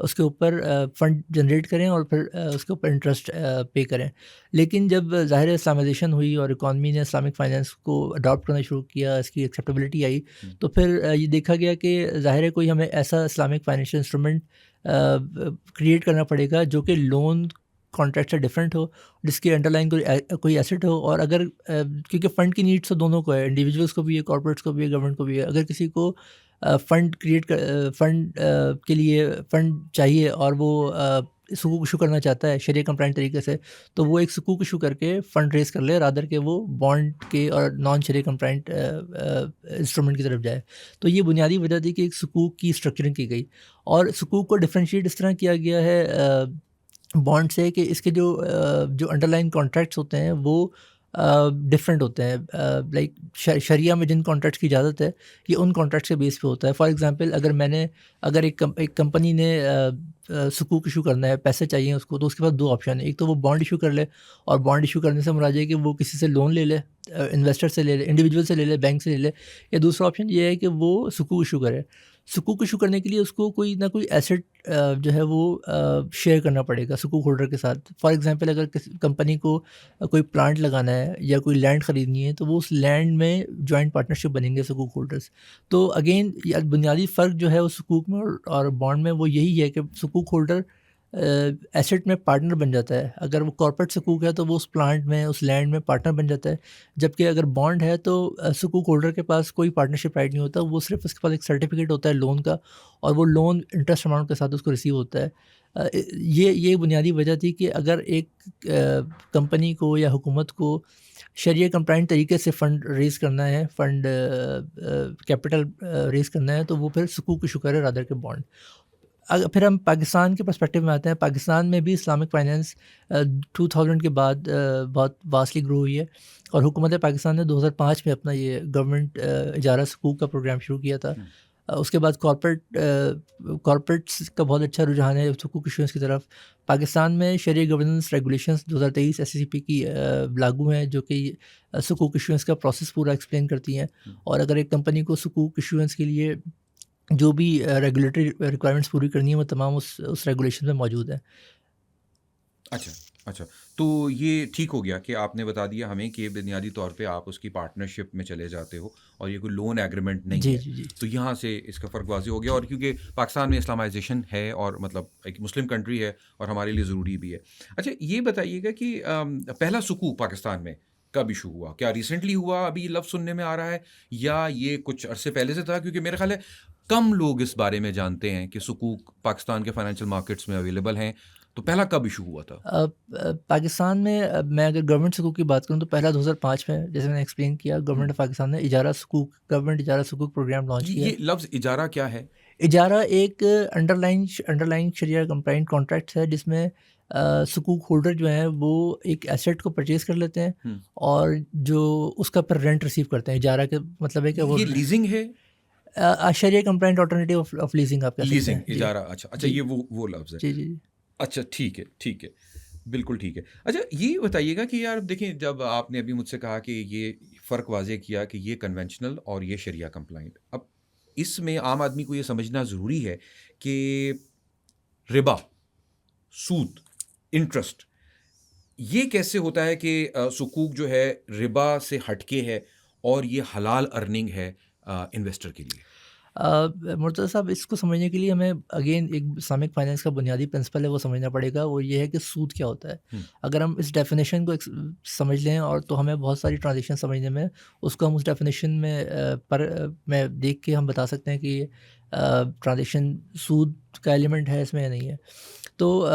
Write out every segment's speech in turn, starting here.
اس کے اوپر fund generate کریں اور پھر اس کے اوپر انٹرسٹ پے کریں. لیکن جب ظاہر اسلامائزیشن ہوئی اور اکانومی نے اسلامک فائنینس کو اڈاپٹ کرنا شروع کیا, اس کی ایکسیپٹیبلٹی آئی, تو پھر یہ دیکھا گیا کہ ظاہر ہے کوئی ہمیں ایسا اسلامک فائنینشیل انسٹرومنٹ کریٹ کرنا پڑے گا جو کہ لون کانٹریکٹ سے ڈفرینٹ ہو, جس کے انڈر لائن کوئی ایسٹ ہو. اور اگر کیونکہ فنڈ کی نیڈس تو دونوں کو ہے, انڈیویجولس کو بھی ہے, کارپوریٹس کو بھی ہے, گورنمنٹ کو بھی ہے. اگر کسی کو فنڈ کے لیے فنڈ چاہیے اور وہ سکوک ایشو کرنا چاہتا ہے شریعہ کمپلائنٹ طریقے سے, تو وہ ایک سکوک ایشو کر کے فنڈ ریز کر لے رادر کہ وہ بانڈ کے اور نان شریعہ کمپلائنٹ انسٹرومنٹ کی طرف جائے. تو یہ بنیادی وجہ تھی کہ ایک سکوک کی اسٹرکچرنگ کی گئی, اور سکوک کو ڈفرینشیٹ اس طرح کیا گیا ہے بانڈ سے کہ اس کے جو انڈر لائن کانٹریکٹس ہوتے ہیں وہ ڈفرینٹ ہوتے ہیں. لائک شریعہ میں جن کانٹریکٹس کی اجازت ہے یہ ان کانٹریکٹس کے بیس پہ ہوتا ہے. فار ایگزامپل اگر ایک کمپنی نے سکوک ایشو کرنا ہے, پیسے چاہیے اس کو, تو اس کے پاس دو آپشن ہیں. ایک تو وہ بانڈ ایشو کر لے, اور بانڈ ایشو کرنے سے مراد ہے کہ وہ کسی سے لون لے لے, انویسٹر سے لے لے, انڈیویجول سے لے لے, بینک سے لے لے. یا دوسرا آپشن یہ ہے کہ وہ سکوک ایشو کرے. سکوک ایشو کرنے کے لیے اس کو کوئی نہ کوئی ایسٹ جو ہے وہ شیئر کرنا پڑے گا سکوک ہولڈر کے ساتھ. فار ایگزامپل اگر کسی کمپنی کو کوئی پلانٹ لگانا ہے یا کوئی لینڈ خریدنی ہے, تو وہ اس لینڈ میں جوائنٹ پارٹنرشپ بنیں گے سکوک ہولڈرس. تو اگین بنیادی فرق جو ہے وہ سکوک میں اور بانڈ میں وہ یہی ہے کہ سکوک ہولڈر ایسٹ میں پارٹنر بن جاتا ہے. اگر وہ کارپوریٹ سکوک ہے تو وہ اس پلانٹ میں, اس لینڈ میں پارٹنر بن جاتا ہے. جبکہ اگر بانڈ ہے تو سکوک ہولڈر کے پاس کوئی پارٹنرشپ رائٹ نہیں ہوتا, وہ صرف اس کے پاس ایک سرٹیفکیٹ ہوتا ہے لون کا, اور وہ لون انٹرسٹ اماؤنٹ کے ساتھ اس کو ریسیو ہوتا ہے. یہ بنیادی وجہ تھی کہ اگر ایک کمپنی کو یا حکومت کو شریعہ کمپلائنٹ طریقے سے فنڈ ریز کرنا ہے, فنڈ کیپٹل ریز کرنا ہے, تو وہ پھر سکوک ایشو کرے رادر کے بانڈ. پھر ہم پاکستان کے پرسپیکٹیو میں آتے ہیں. پاکستان میں بھی اسلامک فائنینس 2000 کے بعد بہت واسٹلی گرو ہوئی ہے, اور حکومت پاکستان نے 2005 میں اپنا یہ گورنمنٹ اجارہ سکوک کا پروگرام شروع کیا تھا. اس کے بعد کارپوریٹس کا بہت اچھا رجحان ہے سکوک ایشوئنس کی طرف. پاکستان میں شریع گورننس ریگولیشنز 2023 SCCP کی لاگو ہیں, جو کہ سکوک ایشوئنس کا پروسیس پورا ایکسپلین کرتی ہیں. اور اگر ایک کمپنی کو سکوک ایشوئنس کے لیے جو بھی ریگولیٹری ریکوائرمنٹس پوری کرنی ہے وہ تمام اس ریگولیشن میں موجود ہیں. اچھا, تو یہ ٹھیک ہو گیا کہ آپ نے بتا دیا ہمیں کہ بنیادی طور پہ آپ اس کی پارٹنرشپ میں چلے جاتے ہو اور یہ کوئی لون ایگریمنٹ نہیں ہے. جی. تو یہاں سے اس کا فرق واضح ہو گیا, اور کیونکہ پاکستان میں اسلامائزیشن ہے اور مطلب ایک مسلم کنٹری ہے اور ہمارے لیے ضروری بھی ہے. اچھا, یہ بتائیے گا کہ پہلا سکوک پاکستان میں کب ایشو ہوا؟ کیا ریسنٹلی ہوا, ابھی لفظ سننے میں آ رہا ہے, یا یہ کچھ عرصے پہلے سے تھا؟ کیونکہ میرے خیال ہے کم لوگ اس بارے میں جانتے ہیں کہ سکوک پاکستان کے فائنینشیل مارکیٹس میں اویلیبل ہیں. تو پہلا کب ایشو ہوا تھا پاکستان میں؟ میں اگر گورنمنٹ سکوک کی بات کروں تو پہلا 2005 میں, جیسے میں نے ایکسپلین کیا, گورنمنٹ آف پاکستان نے گورنمنٹ اجارہ سکوک پروگرام لانچ کیا. یہ لفظ اجارہ کیا ہے؟ اجارہ ایک انڈر لائن شریعہ کمپلائنٹ کانٹریکٹ ہے, جس میں سکوک ہولڈر جو ہیں وہ ایک ایسٹ کو پرچیز کر لیتے ہیں اور جو اس کا پر رینٹ ریسیو کرتے ہیں. اجارہ کے مطلب ہے کہ وہ لیزنگ ہے, شریعہ کمپلائنٹ آلٹرنیٹیو آف لیزنگ آپ کہہ سکتے ہیں. اجارہ, اچھا یہ وہ لفظ ہے. جی. اچھا, ٹھیک ہے, بالکل ٹھیک ہے. اچھا, یہ بتائیے گا کہ یار دیکھیں, جب آپ نے ابھی مجھ سے کہا کہ یہ فرق واضح کیا کہ یہ کنونشنل اور یہ شریعہ کمپلائنٹ, اب اس میں عام آدمی کو یہ سمجھنا ضروری ہے کہ ربا, سود, انٹرسٹ, یہ کیسے ہوتا ہے کہ سکوک جو ہے ربا سے ہٹ کے ہے اور یہ حلال ارننگ ہے انویسٹر کے لیے؟ مرتضیٰ صاحب, اس کو سمجھنے کے لیے ہمیں اگین ایک اسلامک فائنینس کا بنیادی پرنسپل ہے وہ سمجھنا پڑے گا. وہ یہ ہے کہ سود کیا ہوتا ہے. اگر ہم اس ڈیفینیشن کو سمجھ لیں اور تو ہمیں بہت ساری ٹرانزیکشن سمجھنے میں اس کو ہم اس ڈیفینیشن میں دیکھ کے ہم بتا سکتے ہیں کہ ٹرانزیکشن سود کا ایلیمنٹ ہے اس میں یا نہیں ہے. تو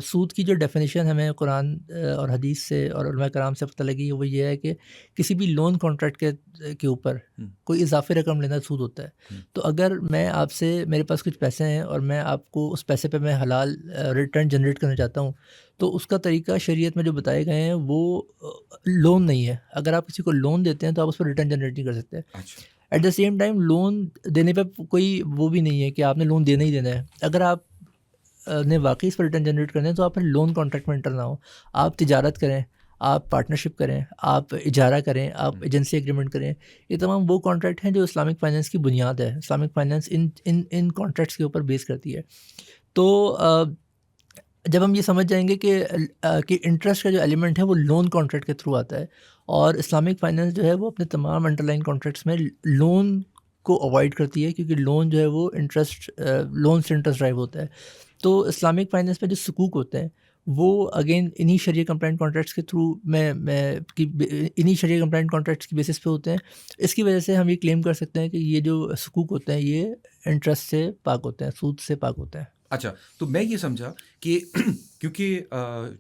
سود کی جو ڈیفینیشن ہمیں قرآن اور حدیث سے اور علماء کرام سے پتہ لگی وہ یہ ہے کہ کسی بھی لون کانٹریکٹ کے اوپر کوئی اضافی رقم لینا سود ہوتا ہے. تو اگر میں آپ سے, میرے پاس کچھ پیسے ہیں اور میں آپ کو اس پیسے پہ میں حلال ریٹرن جنریٹ کرنا چاہتا ہوں, تو اس کا طریقہ شریعت میں جو بتائے گئے ہیں وہ لون نہیں ہے. اگر آپ کسی کو لون دیتے ہیں تو آپ اس پر ریٹرن جنریٹ نہیں کر سکتے. At the same time loan دینے پہ کوئی وہ بھی نہیں ہے کہ آپ نے لون دینا ہی دینا ہے. اگر آپ نے واقعی اس پر ریٹرن جنریٹ کرنے ہیں تو آپ لون کانٹریکٹ میں انٹر نہ ہو. آپ تجارت کریں, آپ پارٹنرشپ کریں, آپ اجارہ کریں, آپ ایجنسی ایگریمنٹ کریں. یہ تمام وہ کانٹریکٹ ہیں جو اسلامک فائنینس کی بنیاد ہے. اسلامک فائنینس ان کانٹریکٹس کے اوپر بیس کرتی ہے. تو جب ہم یہ سمجھ جائیں گے کہ انٹرسٹ کا جو ایلیمنٹ ہے وہ لون کانٹریکٹ کے تھرو آتا ہے، اور اسلامک فائنینس جو ہے وہ اپنے تمام انڈر لائن کانٹریکٹس میں لون کو اوائڈ کرتی ہے، کیونکہ لون جو ہے وہ لون سے انٹرسٹ ڈرائیو ہوتا ہے. تو اسلامک فائنینس میں جو سکوک ہوتے ہیں وہ اگین انہی شریعہ کمپلائنٹ کانٹریکٹس کے تھرو انہی شریعہ کمپلائنٹ کانٹریکٹس کی بیسس پہ ہوتے ہیں. اس کی وجہ سے ہم یہ کلیم کر سکتے ہیں کہ یہ جو سکوک ہوتے ہیں یہ انٹرسٹ سے پاک ہوتے ہیں، سود سے پاک ہوتے ہیں. اچھا، تو میں یہ سمجھا کہ کیونکہ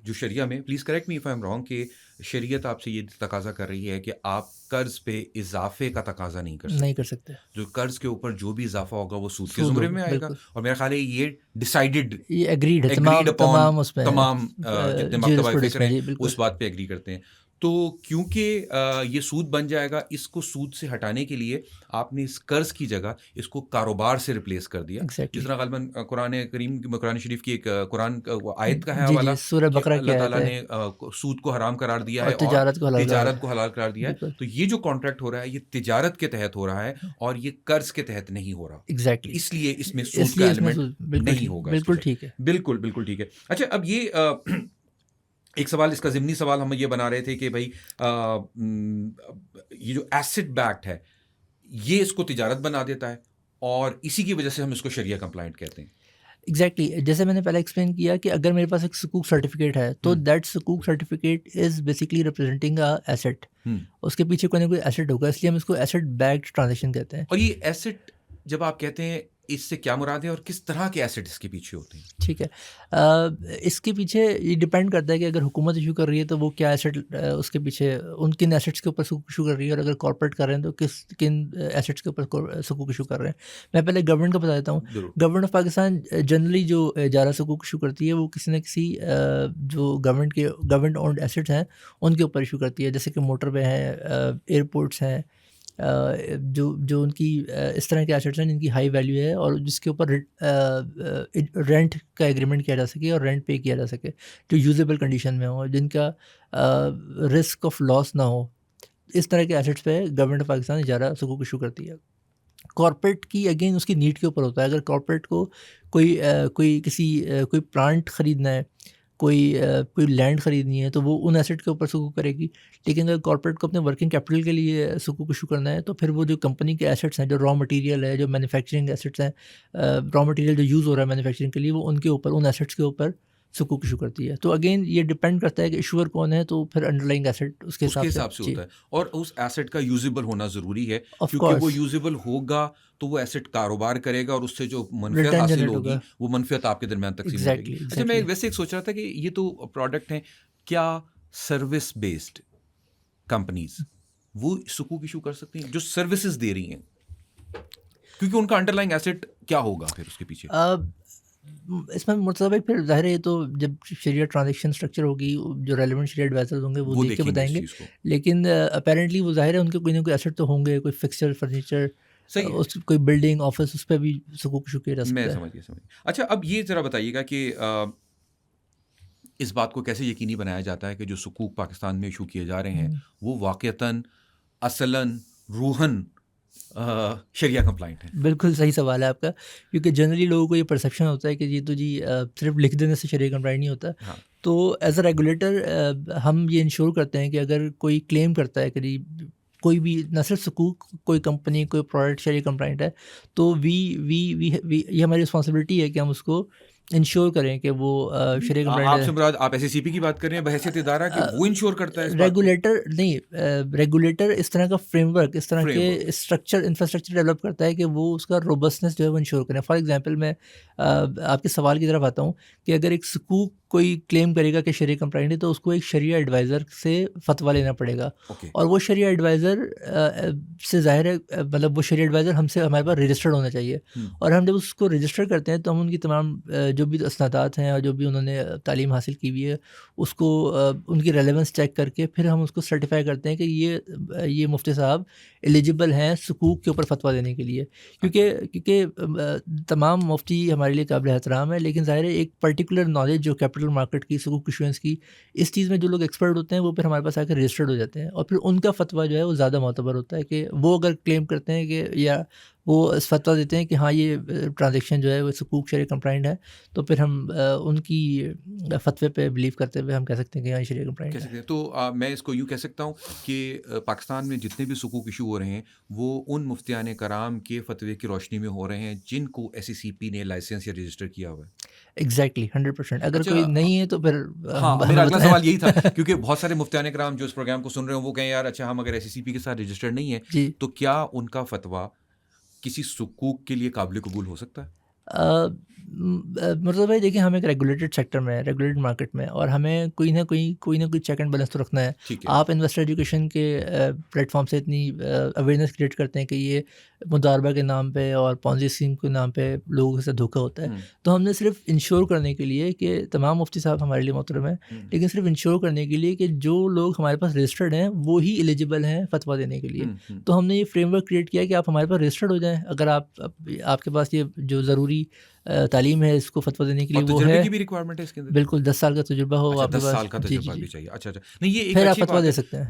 جو شریعہ میں، please correct me if I am wrong, کہ شریعت آپ سے یہ تقاضا کر رہی ہے کہ آپ قرض پہ اضافے کا تقاضا نہیں کر سکتے. جو قرض کے اوپر جو بھی اضافہ ہوگا وہ سود کے زمرے میں آئے گا، اور میرا خیال ہے یہ ڈیسائیڈڈ، یہ ایگریڈ ہے تمام اس میں تمام جتنے مکتبہ فکر ہیں بالکل اس بات پہ ایگری کرتے ہیں. تو کیونکہ یہ سود بن جائے گا، اس کو سود سے ہٹانے کے لیے آپ نے اس قرض کی جگہ اس کو کاروبار سے ریپلیس کر دیا. جس طرح غالباً قرآن شریف کی ایک قرآن آیت کا ہے حوالہ، سورہ بقرہ کی اللہ آیت تعالیٰ ہے، نے سود کو حرام قرار دیا ہے اور تجارت کو حلال قرار دیا ہے. تو یہ جو کانٹریکٹ ہو رہا ہے یہ تجارت کے تحت ہو رہا ہے اور یہ قرض کے تحت نہیں ہو رہا. ایگزیکٹلی، اس لیے اس میں سود کا ایلیمنٹ نہیں ہوگا. بالکل ٹھیک ہے، بالکل ٹھیک ہے. اچھا، اب یہ ایک سوال، اس کا ضمنی سوال ہم یہ بنا رہے تھے کہ بھائی یہ جو ایسٹ بیکڈ ہے یہ اس کو تجارت بنا دیتا ہے، اور اسی کی وجہ سے ہم اس کو شریعہ کمپلائنٹ کہتے ہیں. ایگزیکٹلی. جیسے میں نے پہلے ایکسپلین کیا کہ اگر میرے پاس ایک سکوک سرٹیفکیٹ ہے تو دیٹ سکوک certificate is basically representing an asset. اس کے پیچھے کوئی نہ کوئی ایسٹ ہوگا، اس لیے ہم اس کو ایسٹ بیکڈ ٹرانزیکشن کہتے ہیں. اور یہ ایسٹ جب آپ کہتے ہیں اس سے کیا مراد ہے اور کس طرح کے ایسٹ اس کے پیچھے ہوتے ہیں؟ ٹھیک ہے، اس کے پیچھے یہ ڈپینڈ کرتا ہے کہ اگر حکومت ایشو کر رہی ہے تو وہ کیا ایسٹ اس کے پیچھے ان کن ایسٹس کے اوپر سکوک ایشو کر رہی ہے، اور اگر کارپوریٹ کر رہے ہیں تو کن ایسٹس کے اوپر سکوک ایشو کر رہے ہیں. میں پہلے گورنمنٹ کا بتا دیتا ہوں. گورنمنٹ آف پاکستان جنرلی جو اجارہ سکوک ایشو کرتی ہے وہ کسی نہ کسی جو گورنمنٹ اونڈ ایسٹس ہیں ان کے اوپر ایشو کرتی ہے، جیسے کہ موٹر وے ہیں، ایئرپورٹس ہیں، جو ان کی اس طرح کے ایسٹس ہیں جن کی ہائی ویلیو ہے اور جس کے اوپر رینٹ کا ایگریمنٹ کیا جا سکے اور رینٹ پے کیا جا سکے، جو یوزیبل کنڈیشن میں ہو، جن کا رسک آف لاس نہ ہو. اس طرح کے ایسٹس پہ گورنمنٹ آف پاکستان اجارہ سکوک ایشو کرتی ہے. کارپوریٹ کی اگین اس کی نیڈ کے اوپر ہوتا ہے. اگر کارپوریٹ کو کوئی پلانٹ خریدنا ہے، کوئی لینڈ خریدنی ہے تو وہ ان ایسٹ کے اوپر سکوک کرے گی. لیکن اگر کارپوریٹ کو اپنے ورکنگ کیپٹل کے لیے سکوک ایشو کرنا ہے تو پھر وہ جو کمپنی کے ایسٹس ہیں، جو را مٹیریل ہے، جو مینوفیکچرنگ ایسٹس ہیں، را مٹیریل جو یوز ہو رہا ہے مینوفیکچرنگ کے لیے، وہ ان کے اوپر، ان ایسٹس کے اوپر سکوک ایشو کرتی ہے. تو اگین یہ ڈپینڈ کرتا ہے کہ ایشور کون ہے، تو پھر انڈر لائنگ ایسٹ اس کے حساب سے ہوتا ہے. اور اس ایسٹ کا یوزیبل ہونا ضروری ہے، کیونکہ وہ یوزیبل ہوگا تو وہ ایسٹ کاروبار کرے گا اور اس سے جو منفعت حاصل ہوگی وہ منفعت آپ کے درمیان تقسیم ہوگی. اچھا، میں ویسے ایک سوچ رہا تھا کہ یہ تو پروڈکٹ ہیں، کیا سروس بیسڈ کمپنیز وہ سکوک ایشو کر سکتی ہیں جو سروسز دے رہی ہیں؟ کیونکہ ان کا انڈر لائنگ ایسٹ کیا ہوگا پھر اس کے پیچھے؟ اس میں مرتضیٰ بھائی پھر ظاہر ہے تو جب شریعہ ٹرانزیکشن اسٹرکچر ہوگی، جو ریلیونٹ شریعہ ایڈوائزرز ہوں گے وہ دیکھ کے بتائیں گے. لیکن اپیرنٹلی وہ ظاہر ہے ان کے کوئی نہ کوئی ایسٹ تو ہوں گے، کوئی فکسچر، فرنیچر، کوئی بلڈنگ، آفس، اس پہ بھی سکوک ایشو کیا جا سکتا ہے. میں سمجھ گیا. اچھا، اب یہ ذرا بتائیے گا کہ اس بات کو کیسے یقینی بنایا جاتا ہے کہ جو سکوک پاکستان میں ایشو کیے جا رہے ہیں وہ واقعتاً، اصلاً، روحاً شریعہ کمپلائنٹ ہے؟ بالکل صحیح سوال ہے آپ کا، کیونکہ جنرلی لوگوں کو یہ پرسیپشن ہوتا ہے کہ صرف لکھ دینے سے شریعہ کمپلائنٹ نہیں ہوتا. تو ایز اے ریگولیٹر ہم یہ انشور کرتے ہیں کہ اگر کوئی کلیم کرتا ہے کہ کوئی بھی، نہ صرف سکوک، کوئی کمپنی، کوئی پروڈکٹ شریعہ کمپلائنٹ ہے، تو یہ ہماری رسپانسبلٹی ہے کہ ہم اس کو انشور کریں کہ وہ شریعہ کمپلائنٹ. آپ سے مراد آپ ایس سی پی کی بات کر رہے ہیں بحیثیت ادارہ کہ وہ انشور کرتا ہے؟ ریگولیٹر نہیں، ریگولیٹر اس طرح کا فریم ورک، اس طرح کے انفراسٹرکچر ڈیولپ کرتا ہے کہ وہ اس کا روبسٹنس جو ہے وہ انشور کریں. فار ایگزامپل میں آپ کے سوال کی طرف آتا ہوں کہ اگر ایک سکوک کوئی کلیم کرے گا کہ شریعہ کمپلائنٹ ہے تو اس کو ایک شریعہ ایڈوائزر سے فتویٰ لینا پڑے گا. اور وہ شریعہ ایڈوائزر سے ظاہر ہے، مطلب وہ شریعہ ایڈوائزر ہمارے پاس رجسٹرڈ ہونا چاہیے. اور ہم جب اس کو رجسٹر کرتے ہیں تو ہم ان کی تمام جو بھی اسنادات ہیں اور جو بھی انہوں نے تعلیم حاصل کی ہوئی ہے اس کو، ان کی ریلیونس چیک کر کے پھر ہم اس کو سرٹیفائی کرتے ہیں کہ یہ مفتی صاحب ایلیجیبل ہیں سکوک کے اوپر فتویٰ دینے کے لیے. کیونکہ تمام مفتی ہمارے لیے قابل احترام ہے، لیکن ظاہر ہے ایک پرٹیکولر نالج جو کیپٹل پرٹیکولر مارکیٹ کی سکوک ایشوئنس کی اس چیز میں جو لوگ ایکسپرٹ ہوتے ہیں وہ پھر ہمارے پاس آ کے رجسٹرڈ ہو جاتے ہیں, اور پھر ان کا فتویٰ جو ہے وہ زیادہ معتبر ہوتا ہے کہ وہ اگر کلیم کرتے ہیں کہ یا وہ فتویٰ دیتے ہیں کہ ہاں یہ ٹرانزیکشن جو ہے وہ سکوک شریعہ کمپلائنٹ ہے, تو پھر ہم ان کی فتوے پہ بلیو کرتے ہوئے ہم کہہ سکتے ہیں کہ ہاں یہ شریعہ کمپلائنٹ ہے. تو میں اس کو یوں کہہ سکتا ہوں کہ پاکستان میں جتنے بھی سکوک ایشو ہو رہے ہیں وہ ان مفتیان کرام کے فتوے کی روشنی میں ہو رہے ہیں جن کو SECP نے لائسنس یا رجسٹر کیا ہوا ہے. ایگزیکٹلی 100%. اگر کوئی نہیں ہے تو پھر ہاں, میرا اگلا سوال یہی تھا کیونکہ بہت سارے مفتیان کرام جو اس پروگرام کو سن رہے ہیں وہ کہیں یار اچھا ہم اگر SECP کے ساتھ رجسٹرڈ نہیں ہیں تو کیا ان کا فتویٰ کسی سکوک کے لیے قابل قبول ہو سکتا ہے؟ مرتضیٰ بھائی دیکھیں, ہم ایک ریگولیٹڈ سیکٹر میں ریگولیٹڈ مارکیٹ میں, اور ہمیں کوئی نہ کوئی چیک اینڈ بیلنس تو رکھنا ہے. آپ انویسٹر ایجوکیشن کے پلیٹ فارم سے اتنی اویئرنیس کریٹ کرتے ہیں کہ یہ مضاربہ کے نام پہ اور پونزی اسکیم کے نام پہ لوگوں سے دھوکہ ہوتا ہے, تو ہم نے صرف انشور کرنے کے لیے کہ تمام مفتی صاحب ہمارے لیے محترم ہیں, لیکن صرف انشور کرنے کے لیے کہ جو لوگ ہمارے پاس رجسٹرڈ ہیں وہی ایلیجیبل ہیں فتویٰ دینے کے لیے, تو ہم نے یہ فریم ورک کریٹ کیا کہ آپ ہمارے پاس رجسٹرڈ ہو جائیں. اگر آپ کے پاس یہ جو ضروری تعلیم ہے اس کو فتویٰ دینے کے لیے وہ ہے, کی بھی ریکوائرمنٹ ہے اس کے اندر, بالکل 10 سال کا تجربہ ہو آپ کے پاس, 10 سال کا تجربہ بھی چاہیے. اچھا نہیں یہ ایک پھر آپ اچھی فتویٰ بات دے ہے سکتے ہیں.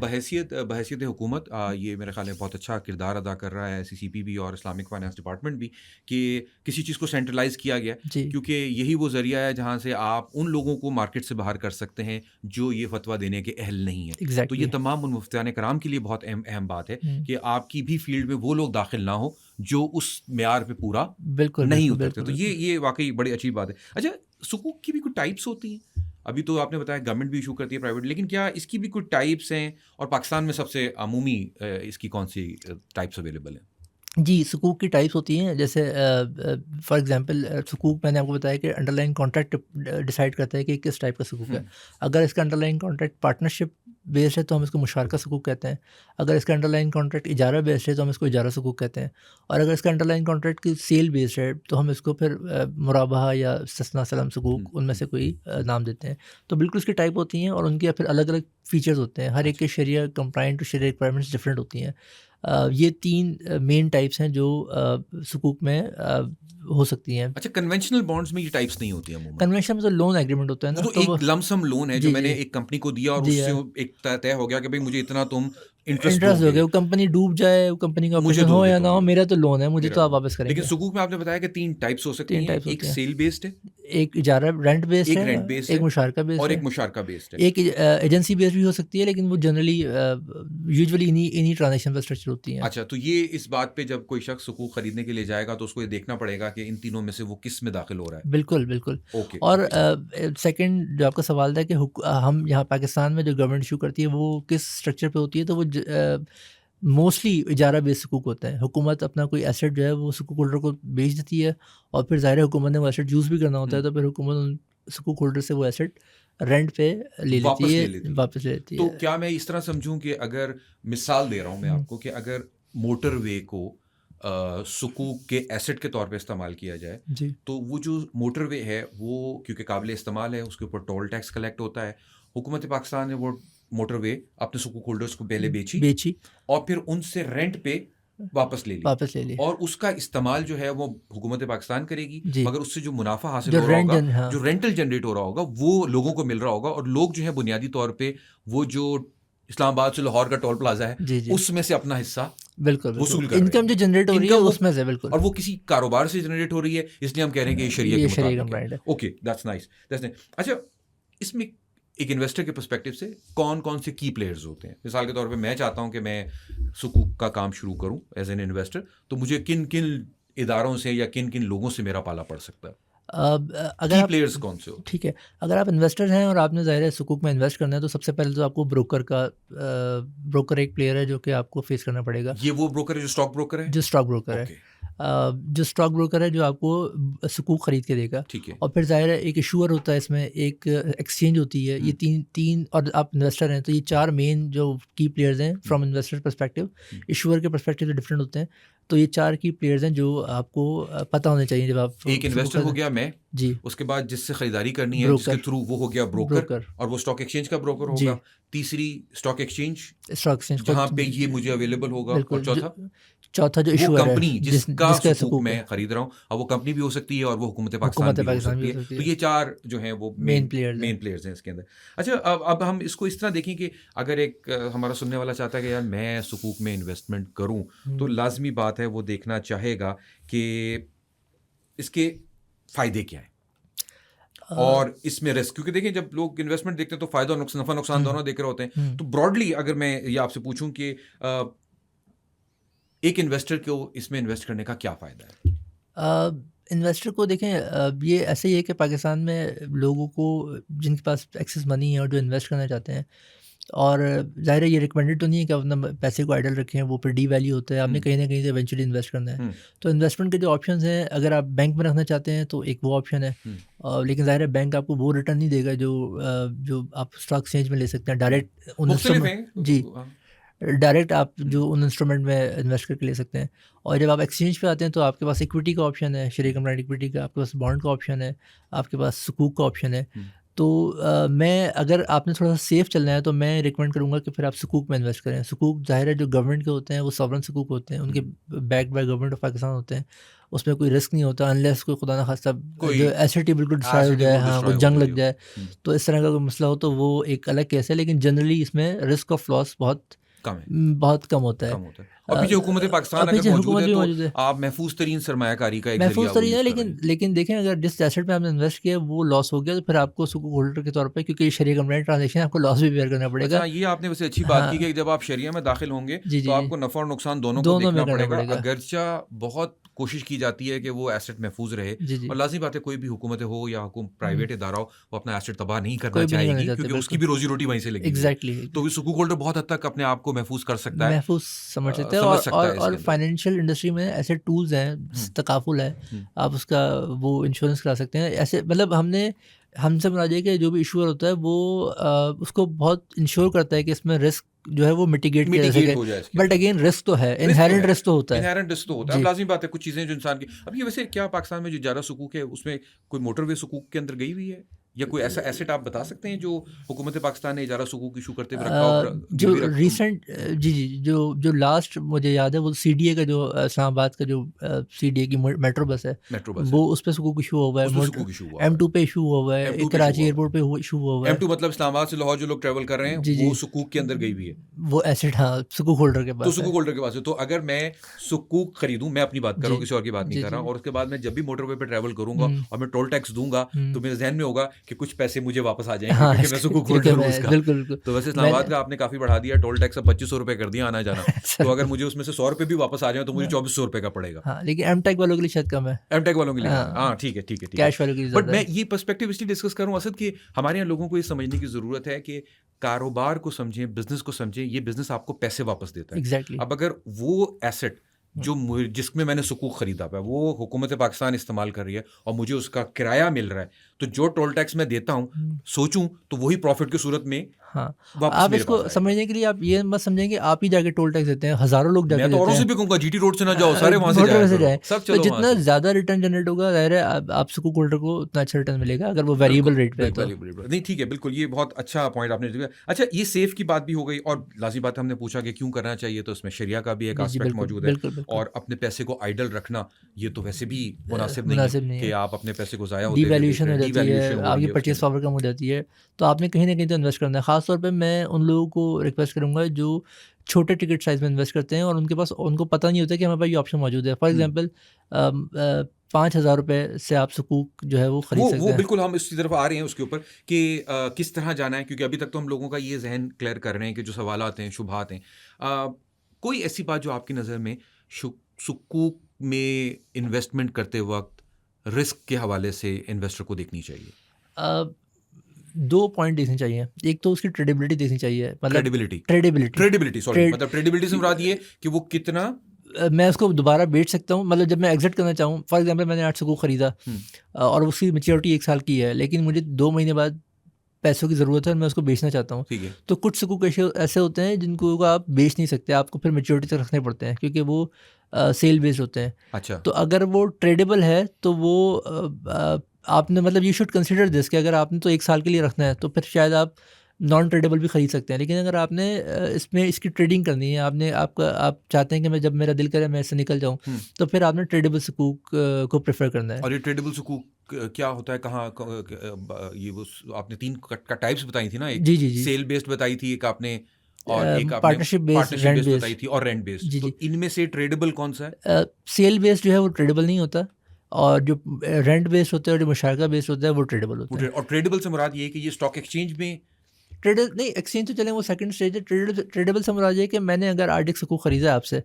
بحیثیت حکومت یہ میرے خیال میں بہت اچھا کردار ادا کر رہا ہے SECP بھی اور اسلامک فائنانس ڈپارٹمنٹ بھی کہ کسی چیز کو سینٹرلائز کیا گیا, کیونکہ یہی وہ ذریعہ ہے جہاں سے آپ ان لوگوں کو مارکیٹ سے باہر کر سکتے ہیں جو یہ فتویٰ دینے کے اہل نہیں ہیں. تو یہ تمام ان مفتیان کرام کے لیے بہت اہم بات ہے کہ آپ کی بھی فیلڈ میں وہ لوگ داخل نہ ہوں جو اس معیار پہ پورا نہیں اترتے. تو یہ واقعی بڑی اچھی بات ہے. اچھا سکوک کی بھی کوئی ٹائپس ہوتی ہیں؟ ابھی تو آپ نے بتایا گورنمنٹ بھی ایشو کرتی ہے پرائیویٹ, لیکن کیا اس کی بھی کوئی ٹائپس ہیں, اور پاکستان میں سب سے عمومی اس کی کون سی ٹائپس اویلیبل ہیں؟ جی, سکوک کی ٹائپس ہوتی ہیں. جیسے فار ایگزامپل سکوک میں نے آپ کو بتایا کہ انڈر لائن کانٹریکٹ ڈیسائڈ کرتا ہے کہ کس ٹائپ کا سکوک ہے. اگر اس کا under line contract partnership based ہے تو ہم اس کو مشارکہ سکوک کہتے ہیں. اگر اس کا انڈر لائن کانٹریکٹ اجارہ بیسڈ ہے تو ہم اس کو اجارہ سکوک کہتے ہیں. اور اگر اس کا انڈر لائن کانٹریکٹ کی سیل بیسڈ ہے تو ہم اس کو پھر مرابحہ یا استثناء سلم سکوک ان میں سے کوئی نام دیتے ہیں. تو بالکل اس کی ٹائپ ہوتی ہیں اور ان کے پھر الگ الگ فیچرز ہوتے ہیں. ہر ایک کے شریعہ کمپلائنٹ اور شریعہ ریکوائرمنٹس ڈفرینٹ ہوتی ہیں. یہ 3 مین ٹائپس ہیں جو سکوک میں ہو سکتی ہیں. اچھا کنونشنل بانڈز میں یہ ٹائپس نہیں ہوتی ہیں؟ کنونشنل میں تو لون ایگریمنٹ ہوتا ہے نا, تو ایک لم سم لون ہے جو میں نے ایک کمپنی کو دیا اور اس سے ایک طے ہو گیا کہ بھائی مجھے اتنا تم انٹرسٹ ہو گیا, وہ کمپنی ڈوب جائے, وہ کمپنی کا آپریشن ہو یا نہ ہو, میرا تو لون ہے, مجھے تو آپ واپس کریں گے. لیکن سکوک میں آپ نے بتایا کہ 3 ٹائپس ہو سکتی ہیں, ایک سیل بیسڈ ہے, ایک اجارہ رینٹ بیسڈ ہے, ایک مشارکہ بیسڈ اور ایک مشارکہ بیسڈ ہے. ایک ایجنسی بیسڈ بھی ہو سکتی ہے, لیکن وہ جنرلی یوزولی انہی ٹرانزیکشن پر اسٹرکچر ہوتی ہیں. اچھا, تو یہ اس بات پہ جب کوئی شخص سکوک خریدنے کے لیے جائے گا تو اس کو یہ دیکھنا پڑے گا کہ ان تینوں میں سے وہ کس میں داخل ہو رہا ہے. بالکل بالکل. اور سیکنڈ جو آپ کا سوال تھا کہ ہم یہاں پاکستان میں جو گورنمنٹ ایشو کرتی ہے وہ کس اسٹرکچر پہ ہوتی ہے, تو وہ موسٹلی اجارہ بیس سکوک ہوتا ہے. حکومت اپنا کوئی ایسٹ جو ہے وہ سکوک ہولڈر کو بیچ دیتی ہے, اور پھر ظاہر حکومت نے وہ ایسٹ یوز بھی کرنا ہوتا ہے, تو پھر حکومت ان سکوک ہولڈر سے وہ ایسٹ رینٹ پہ لے لیتی ہے, واپس لے لیتی ہے. تو کیا میں اس طرح سمجھوں کہ اگر مثال دے رہا ہوں میں آپ کو کہ اگر موٹر وے کو سکوک کے ایسٹ کے طور پہ استعمال کیا جائے جی, تو وہ جو موٹر وے ہے وہ کیونکہ قابل استعمال ہے, اس کے اوپر ٹول ٹیکس کلیکٹ ہوتا ہے. حکومت پاکستان نے وہ موٹر وے اپنے سکوک ہولڈرز کو پہلے بیچی اور پھر ان سے رینٹ پہ واپس لے لی, اور اس کا استعمال جو ہے وہ حکومت پاکستان کرے گی, مگر اس سے جو منافع حاصل ہو رہا ہوگا, جو رینٹل جنریٹ ہو رہا ہوگا, وہ لوگوں کو مل رہا ہوگا. اور لوگ جو ہے بنیادی طور پہ وہ جو اسلام آباد سے لاہور کا ٹول پلازا ہے اس میں سے اپنا حصہ بالکل وصول کر رہے ہیں. انکم جو جنریٹ ہو رہی ہے اس میں سے بالکل, اور وہ کسی کاروبار سے جنریٹ ہو رہی ہے, اس لیے ہم کہہ رہے ہیں کہ یہ شریعہ کے مطابق ہے. Okay, that's nice. اچھا, اس میں ایک انویسٹر کے پرسپیکٹو سے کون کون سے کی پلیئرز ہوتے ہیں؟ مثال کے طور پہ میں چاہتا ہوں کہ میں سکوک کا کام شروع کروں ایز این انویسٹر, تو مجھے کن کن اداروں سے یا کن کن لوگوں سے میرا پالا پڑ سکتا ہے؟ اگر آپ پلیئرز کون سے ہو؟ ٹھیک ہے, اگر آپ انویسٹر ہیں اور آپ نے ظاہر ہے سکوک میں انویسٹ کرنا ہے, تو سب سے پہلے تو آپ کو بروکر ایک پلیئر ہے جو کہ آپ کو فیس کرنا پڑے گا. یہ وہ بروکر ہے جو اسٹاک بروکر ہے؟ جو اسٹاک بروکر ہے, جو اسٹاک بروکر ہے جو آپ کو سکوک خرید کے دے گا. ٹھیک ہے. اور پھر ظاہر ہے ایک ایشور ہوتا ہے اس میں, ایک ایکسچینج ہوتی ہے. یہ تین اور آپ انویسٹر ہیں تو یہ 4 مین جو کی پلیئرز ہیں فرام انویسٹر پرسپیکٹیو. ایشور کے پرسپیکٹو سے ڈفرینٹ ہوتے ہیں. تو یہ 4 کی پلیئرز ہیں جو آپ کو پتہ ہونے چاہیے جب آپ ایک انویسٹر ہو گیا میں جی, اس کے بعد جس سے خریداری کرنی ہے جس کے تھرو وہ ہو گیا بروکر, اور وہ اسٹاک ایکسچینج کا بروکر ہوگا. تیسری اسٹاک ایکسچینج جہاں پہ یہ مجھے اویلیبل ہوگا. اور چوتھا جو وہ ایشور ہے کمپنی جس کا جس کا سکوک سکوک میں ہے، خرید رہا ہوں، اور وہ کمپنی بھی ہو سکتی ہے اور وہ حکومت پاکستان حکومت بھی ہو پاکستان بھی سکتی ہو ہے. سکتی تو ہے، یہ 4 جو ہیں وہ مین پلیئرز ہیں. مین پلیئرز ہیں اس کے اندر. اچھا اب ہم اس کو اس طرح دیکھیں کہ اگر ایک ہمارا سننے والا چاہتا ہے کہ یار میں سکوک میں انویسٹمنٹ کروں، تو لازمی بات ہے وہ دیکھنا چاہے گا کہ اس کے فائدے کیا ہیں اور اس میں رسک. کیونکہ دیکھیں جب لوگ انویسٹمنٹ دیکھتے ہیں تو فائدہ اور نفع نقصان دونوں دیکھ رہے ہوتے ہیں. تو براڈلی اگر میں یہ آپ سے پوچھوں کہ ایک انویسٹر کو اس میں انویسٹ کرنے کا کیا فائدہ ہے؟ انویسٹر کو دیکھیں یہ ایسے ہی ہے کہ پاکستان میں لوگوں کو جن کے پاس ایکسیس منی ہے اور جو انویسٹ کرنا چاہتے ہیں، اور ظاہر ہے یہ ریکمینڈیڈ تو نہیں ہے کہ اپنا پیسے کو آئیڈل رکھیں، وہ پھر ڈی ویلیو ہوتا ہے، آپ نے کہیں نہ کہیں سے ایونچولی انویسٹ کرنا ہے. تو انویسٹمنٹ کے جو آپشنز ہیں، اگر آپ بینک میں رکھنا چاہتے ہیں تو ایک وہ آپشن ہے، لیکن ظاہر ہے بینک آپ کو وہ ریٹرن نہیں دے گا جو آپ اسٹاک ایکسچینج میں لے سکتے ہیں ڈائریکٹ ان مختلف ہیں. جی ڈائریکٹ آپ جو ان انسٹرومنٹ میں انویسٹ کر کے لے سکتے ہیں. اور جب آپ ایکسچینج پہ آتے ہیں تو آپ کے پاس ایکویٹی کا آپشن ہے، شیئر کمپنی ایکویٹی کا، آپ کے پاس بانڈ کا آپشن ہے، آپ کے پاس سکوک کا آپشن ہے. تو میں اگر آپ نے تھوڑا سا سیف چلنا ہے تو میں ریکمینڈ کروں گا کہ پھر آپ سکوک میں انویسٹ کریں. سکوک ظاہر ہے جو گورنمنٹ کے ہوتے ہیں وہ ساورن سکوک ہوتے ہیں، ان کے backed by government of Pakistan ہوتے ہیں، اس میں کوئی رسک نہیں ہوتا انلیس کوئی خدا نخواستہ جو ایسٹ ہی بالکل ڈسٹرائے ہو جائے، ہاں کوئی جنگ لگ جائے، تو اس طرح کا کوئی مسئلہ ہو تو وہ ایک الگ کیس ہے. لیکن جنرلی اس میں رسک آف لاس بہت کم ہوتا ہے. اور پیچھے حکومت پاکستان اگر موجود ہے تو آپ محفوظ ترین سرمایہ کاری کا ایک محفوظ ذریعہ ترین ہے. لیکن دیکھیں اگر جس ایسٹ میں آپ نے انویسٹ کیا وہ لاس ہو گیا تو پھر آپ کو سکوک ہولڈر کے طور پہ، کیونکہ یہ شریعہ کمپلائنٹ ٹرانزیکشن آپ کو لاس بھی بیئر کرنا پڑے گا. یہ آپ نے ویسے اچھی بات کی کہ جب آپ شریعہ میں داخل ہوں گے تو آپ کو نفع اور نقصان دونوں کو دیکھنا پڑے گا. اگرچہ بہت کوشش کی جاتی ہے کہ وہ ایسٹ محفوظ رہے، اور لازمی بات ہے کوئی بھی حکومت ہو یا پرائیویٹ ادارہ ہو وہ اپنا ایسٹ تباہ نہیں کرنا چاہے گی، کیونکہ اس کی بھی روزی روٹی وہیں سے لگی ہے. تو سکوک ہولڈر بہت حد تک اپنے آپ کو محفوظ کر سکتا ہے، محفوظ سمجھ سکتے ہیں. اور فائنینشیل انڈسٹری میں ایسے ٹولز ہیں، تکافل ہے، آپ اس کا وہ انشورنس کرا سکتے ہیں. ایسے مطلب ہم سے مراد ہے کہ جو بھی ایشور ہوتا ہے وہ اس کو بہت انشور کرتا ہے کہ اس میں رسک جو ہے وہ مٹیگیٹ کیا جا سکے. بٹ اگین رسک تو ہے، انہیرنٹ رسک تو ہوتا ہے. اب لازمی بات ہے کچھ چیزیں جو انسان کی. اب یہ ویسے کیا پاکستان میں جو اجارہ سکوک ہے اس میں کوئی موٹر وے سکوک کے اندر گئی ہوئی ہے یا کوئی ایسا ایسٹ آپ بتا سکتے ہیں جو حکومت پاکستان نے اجارہ سکوک ایشو کرتے ہوئے رکھا؟ جو ریسنٹ جو لاسٹ مجھے یاد ہے وہ سی ڈی اے کا، جو اسلام آباد کا جو سی ڈی اے کی میٹرو بس ہے وہ اس پہ سکوک ایشو ہوا ہے. M2 پہ ایشو ہوا ہے، کراچی ایئرپورٹ پہ ایشو ہوا ہے. M2 مطلب اسلام آباد سے لاہور جو لوگ ٹریول کر رہے ہیں وہ سکوک کے اندر گئی ہوئی ہے، وہ ایسٹ ہاں سکوک ہولڈر کے پاس. تو سکوک ہولڈر کے پاس ہے. تو اگر میں سکوک خریدوں، میں اپنی بات کر رہا ہوں، کسی اور کی بات نہیں کر رہا، اور اس کے بعد میں جب بھی موٹر وے پہ ٹریول کروں گا اور میں ٹول ٹیکس دوں گا تو میرے ذہن میں ہوگا کہ کچھ پیسے مجھے واپس آ جائیں گے کیونکہ میں سکوک ہولڈر ہوں اس کا. تو ویسے اسلام آباد کا آپ نے کافی بڑھا دیا، ٹول ٹیکس اب 2500 روپے کر دیا آنا جانا. تو اگر مجھے اس میں سے 100 روپے بھی واپس آ جائیں تو مجھے 2400 روپے کا پڑے گا. لیکن ایم ٹیک والوں کے لیے شاید کم ہے، ایم ٹیک والوں کے لیے. ہاں ٹھیک ہے کیش والوں کے لیے. بٹ میں یہ پرسپیکٹیو اس لیے ڈسکس کروں اسد کہ ہمارے یہاں لوگوں کو یہ سمجھنے کی ضرورت ہے کہ کاروبار کو سمجھیں، بزنس کو سمجھیں، یہ بزنس آپ کو پیسے واپس دیتا ہے. اب اگر وہ ایسٹ جس میں نے سکوک خریدا ہے وہ حکومت پاکستان استعمال کر رہی ہے اور مجھے اس کا کرایہ مل رہا ہے، تو جو ٹول ٹیکس میں دیتا ہوں سوچوں تو وہی پروفٹ کی صورت میں. ہاں آپ اس کو سمجھنے کے لیے آپ یہ مت سمجھیں کہ آپ ہی جا کے ٹول ٹیکس دیتے ہیں، ہزاروں لوگ جا کے دیتے ہیں. میں تو اوروں سے بھی کہوں گا جی ٹی روڈ سے نہ جاؤ، سارے وہاں سے جائیں. تو جتنا زیادہ ریٹرن جنریٹ ہوگا ظاہر ہے آپ سکوک ہولڈر کو اتنا اچھا ریٹرن ملے گا اگر وہ ویریبل ریٹ پہ ہے. نہیں ٹھیک ہے، بالکل یہ بہت اچھا پوائنٹ آپ نے دیا. اچھا یہ سیف کی بات بھی ہو گئی، اور لازمی بات ہم نے پوچھا کہ کیوں کرنا چاہیے، تو اس میں شریعہ کا بھی ایک آسپیکٹ موجود ہے، اور اپنے پیسے کو آئیڈل رکھنا یہ تو ویسے بھی مناسب نہیں ہے کہ آپ اپنے پیسے کو ضائع ہوتے ڈی ویلیویشن ہو جاتی ہے، آپ کی پرچیز پاور کم ہو جاتی ہے. تو آپ نے کہیں نہ کہیں تو انویسٹ کرنا ہے. خاص طور پہ میں ان لوگوں کو ریکویسٹ کروں گا جو چھوٹے ٹکٹ سائز میں انویسٹ کرتے ہیں اور ان کو پتہ نہیں ہوتا کہ ہمارے پاس یہ آپشن موجود ہے. فار ایگزامپل 5000 روپے سے آپ سکوک جو ہے وہ خرید سکتے ہیں. بالکل ہم اس کی طرف آ رہے ہیں اس کے اوپر کہ کس طرح جانا ہے، کیونکہ ابھی تک تو ہم لوگوں کا یہ ذہن کلیئر کر رہے ہیں کہ جو سوالات ہیں، شبہات ہیں. کوئی ایسی بات جو آپ کی نظر میں سکوک میں انویسٹمنٹ کرتے وقت رسک کے حوالے سے انویسٹر کو دیکھنی چاہیے؟ 2 پوائنٹ دیکھنے چاہیے. ایک تو اس کی ٹریڈیبلٹی دیکھنی چاہیے. ٹریڈیبلٹی سے مراد یہ کہ وہ کتنا میں اس کو دوبارہ بیچ سکتا ہوں. مطلب جب میں ایگزٹ کرنا چاہوں، فار ایگزامپل میں نے 8 سکوک خریدا اور اس کی میچیورٹی 1 سال کی ہے، لیکن مجھے 2 مہینے بعد پیسوں کی ضرورت ہے اور میں اس کو بیچنا چاہتا ہوں. تو کچھ سکوک ایسے ہوتے ہیں جن کو آپ بیچ نہیں سکتے، آپ کو پھر میچیورٹی تک رکھنے پڑتے ہیں کیونکہ وہ سیل بیسڈ ہوتے ہیں. اچھا، تو اگر وہ ٹریڈیبل ہے تو وہ آپ نے مطلب یو شوڈ کنسیڈر دس کہ اگر آپ نے تو 1 سال کے لیے رکھنا ہے تو پھر شاید آپ نان ٹریڈیبل بھی خرید سکتے ہیں. لیکن اگر آپ نے اس میں اس کی ٹریڈنگ کرنی ہے, آپ چاہتے ہیں کہ میں جب میرا دل کرے میں اس سے نکل جاؤں, تو پھر آپ نے ٹریڈیبل سکوک کو پریفر کرنا ہے. اور یہ ٹریڈیبل سکوک کیا ہوتا ہے, کہاں یہ وہ آپ نے 3 ٹائپس بتائی تھی نا, ایک جی سیل بیسڈ بتائی تھی, ایک آپ نے, اور ایک آپ نے پارٹنرشپ بیسڈ بتائی تھی, اور رینٹ بیسڈ. جی تو ان میں سے ٹریڈیبل کون سا ہے؟ سیل بیسڈ جو ہے وہ ٹریڈیبل نہیں ہوتا, اور جو رینٹ بیسڈ ہوتا ہے اور جو مشارکہ بیسڈ ہوتا ہے وہ ٹریڈیبل ہوتا ہے. اور ٹریڈیبل سے مراد یہ ہے کہ یہ اسٹاک ایکسچینج میں نہیں, ایکسچینج تو چلیں وہ سیکنڈ اسٹیج ہے. ٹریڈیبل سے مراد یہ کہ میں نے اگر آرڈک سکوک خریدا ہے آپ سے,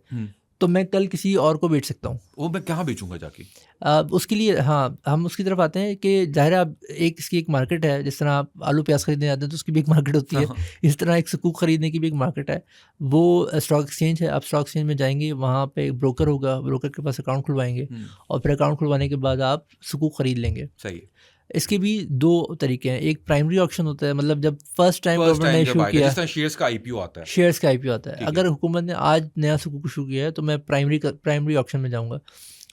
تو میں کل کسی اور کو بیچ سکتا ہوں. وہ میں کہاں بیچوں گا جا کے؟ اس کے لیے ہاں ہم اس کی طرف آتے ہیں کہ ظاہر ہے اس کی ایک مارکیٹ ہے. جس طرح آپ آلو پیاز خریدنے جاتے ہیں تو اس کی بھی ایک مارکیٹ ہوتی ہے, اس طرح ایک سکوک خریدنے کی بھی ایک مارکیٹ ہے. وہ اسٹاک ایکسچینج ہے. آپ اسٹاک ایکسچینج میں جائیں گے, وہاں پہ ایک بروکر ہوگا, بروکر کے پاس اکاؤنٹ کھلوائیں گے, اور پھر اکاؤنٹ کھلوانے کے بعد آپ سکوک خرید لیں گے. صحیح. اس کے بھی 2 طریقے ہیں. ایک پرائمری آکشن ہوتا ہے, مطلب جب فرسٹ ٹائم گورنمنٹ نے ایشو کیا, جس طرح شیئرز کا IPO آتا ہے, شیئرس کا IPO آتا ہے. اگر حکومت نے آج نیا سکوک شروع کیا ہے تو میں پرائمری آکشن میں جاؤں گا,